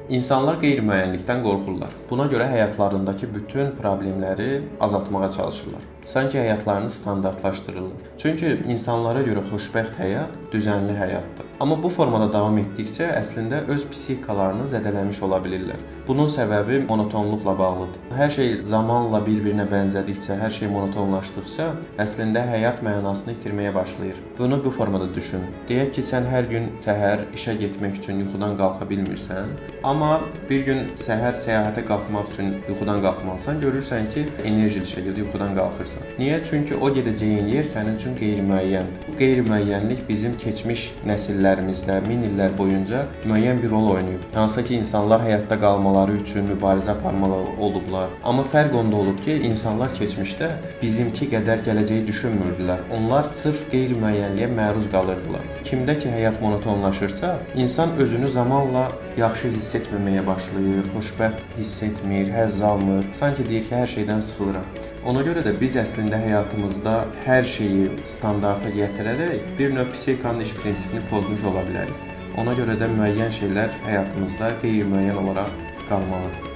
İnsanlar qeyri-müəyyənlikdən qorxurlar. Buna görə həyatlarındakı bütün problemləri azaltmağa çalışırlar. Sanki həyatlarını standartlaşdırırlar. Çünki insanlara görə xoşbəxt həyat düzənli həyatdır. Amma bu formada davam etdikcə əslində öz psixikalarını zədələmiş ola bilirlər. Bunun səbəbi monotonluqla bağlıdır. Hər şey zamanla bir-birinə bənzədikcə, hər şey monotonlaşdıqca əslində həyat mənasını itirməyə başlayır. Bunu bu formada düşün. Deyək ki, sən hər gün səhər işə getmək üçün yuxudan qalxa bilmirsən, amma bir gün səhər səyahətə qalxmaq üçün yuxudan qalxmalısan, görürsən ki, enerjili şəkildə yuxudan qalxırsan. Niyə? Çünki o gedəcəyin yer sənin üçün qeyri-müəyyəndir. Bu qeyri-müəyyənlik bizim keçmiş nəsillərimizdə min illər boyunca müəyyən bir rol oynayıb. Hansı ki, insanlar həyatda qalmaları üçün mübarizə aparmalı olublar. Amma fərq onda olub ki, insanlar keçmişdə bizimki qədər gələcəyi düşünmürdülər. Onlar sırf qeyri-müəyyənliyə məruz qalırdılar. Kimdə ki, həyat monotonlaşırsa, insan özünü zamanla yaxşı hiss etməməyə başlayır, xoşbəxt hiss etmir, həzz almır. Sanki deyir ki, hər şeydən sıxılıram. Ona görə də biz əslində həyatımızda hər şeyi standarta gətirərək bir növ psixikanın iş prinsipini pozmuş ola bilərik. Ona görə də müəyyən şeylər həyatımızda qeyri-müəyyən olaraq qalmalıdır.